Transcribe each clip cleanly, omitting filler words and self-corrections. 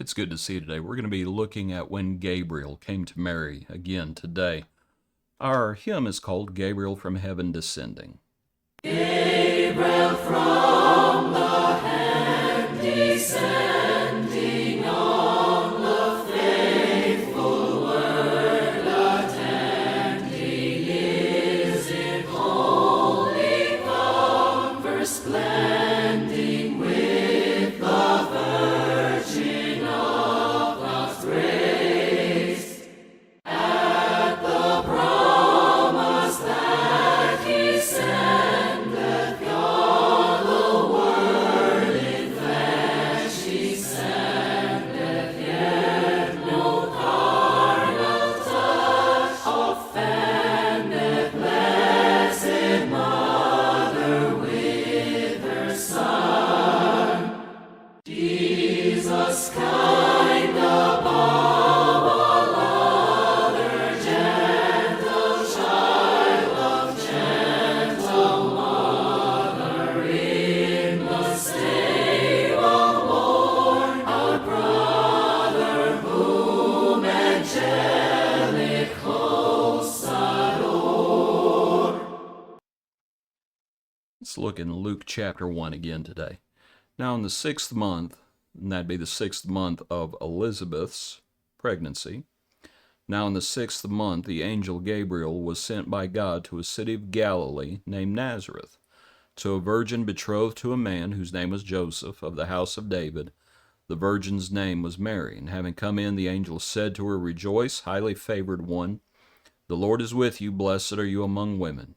It's good to see you today. We're going to be looking at when Gabriel came to Mary again today. Our hymn is called Gabriel from Heaven Descending. Gabriel from the heaven descending on the faithful word attending is in holy converse blending with the Virgin of God's grace. At the promise that he sendeth God the Word in flesh, he sendeth yet no carnal touch offendeth blessed Mother with her Son. Jesus kind above all other, gentle child of gentle mother, in the stable born, our brother whom angelic hosts adore. Let's look in Luke chapter 1 again today. Now in the 6th month, and that'd be the 6th month of Elizabeth's pregnancy. Now in the 6th month, the angel Gabriel was sent by God to a city of Galilee named Nazareth, to a virgin betrothed to a man whose name was Joseph, of the house of David. The virgin's name was Mary. And having come in, the angel said to her, Rejoice, highly favored one, the Lord is with you, blessed are you among women.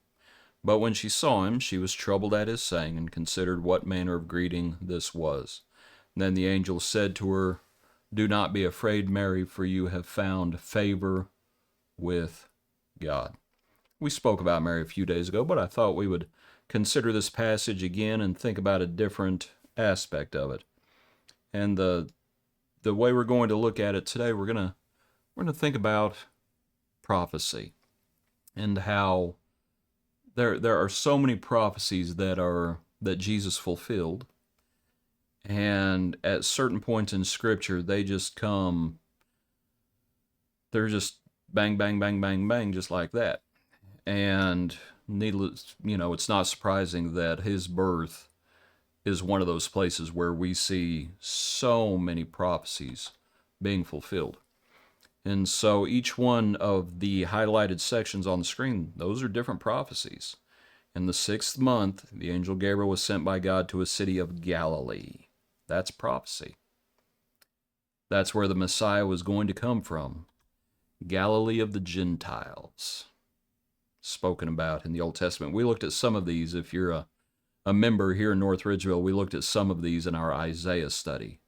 But when she saw him, she was troubled at his saying, and considered what manner of greeting this was. Then the angel said to her, Do not be afraid, Mary, for you have found favor with God. We spoke about Mary a few days ago, but I thought we would consider this passage again and think about a different aspect of it. And the way we're going to look at it today, we're going to think about prophecy and how there are so many prophecies that Jesus fulfilled, and at certain points in Scripture they just come. They're just bang, bang, bang, bang, bang, just like that. And needless, it's not surprising that his birth is one of those places where we see so many prophecies being fulfilled. And so each one of the highlighted sections on the screen, those are different prophecies. In the 6th month, the angel Gabriel was sent by God to a city of Galilee. That's prophecy. That's where the Messiah was going to come from. Galilee of the Gentiles, spoken about in the Old Testament. We looked at some of these. If you're a member here in North Ridgeville, we looked at some of these in our Isaiah study.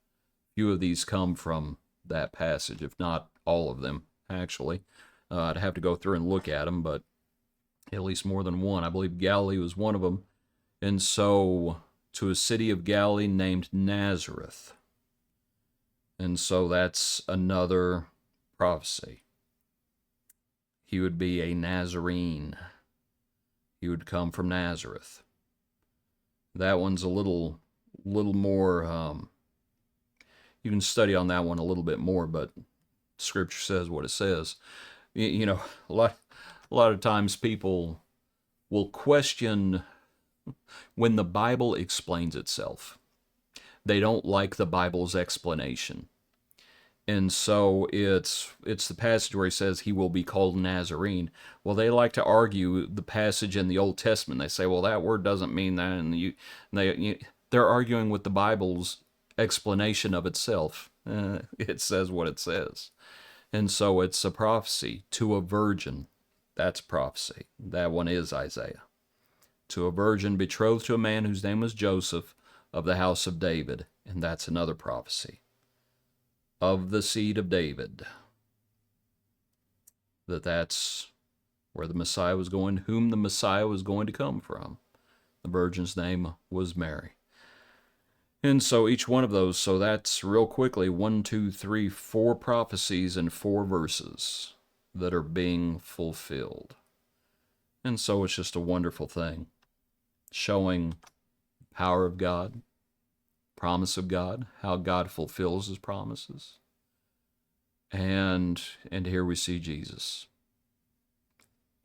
A few of these come from that passage, if not all of them, actually. I'd have to go through and look at them, but at least more than one. I believe Galilee was one of them. And so, to a city of Galilee named Nazareth. And so that's another prophecy. He would be a Nazarene. He would come from Nazareth. That one's a little more, you can study on that one a little bit more, but Scripture says what it says. A lot of times people will question when the Bible explains itself. They don't like the Bible's explanation. And so it's the passage where he says he will be called Nazarene. Well, they like to argue the passage in the Old Testament. They say, well, that word doesn't mean that. And they're arguing with the Bible's explanation of itself. It says what it says. And so it's a prophecy to a virgin. That's prophecy. That one is Isaiah. To a virgin betrothed to a man whose name was Joseph, of the house of David. And that's another prophecy. Of the seed of David. That's where the Messiah was going, whom the Messiah was going to come from. The virgin's name was Mary. And so each one of those, so that's real quickly 1, 2, 3, 4 prophecies in 4 verses that are being fulfilled. And so it's just a wonderful thing, showing the power of God, promise of God, how God fulfills his promises. And here we see Jesus.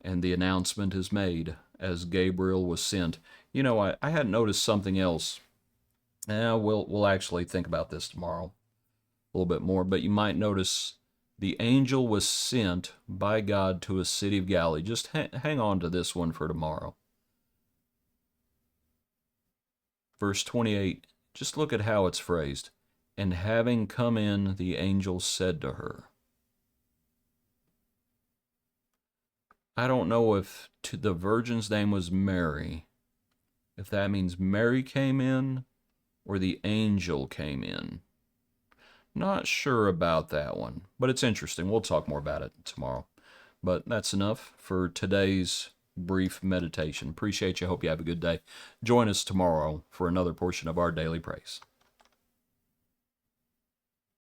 And the announcement is made as Gabriel was sent. You know, I had noticed something else. We'll actually think about this tomorrow a little bit more, but you might notice the angel was sent by God to a city of Galilee. Just hang on to this one for tomorrow. Verse 28, just look at how it's phrased. And having come in, the angel said to her. I don't know if the virgin's name was Mary, if that means Mary came in or the angel came in. Not sure about that one, but it's interesting. We'll talk more about it tomorrow. But that's enough for today's brief meditation. Appreciate you. Hope you have a good day. Join us tomorrow for another portion of our daily praise.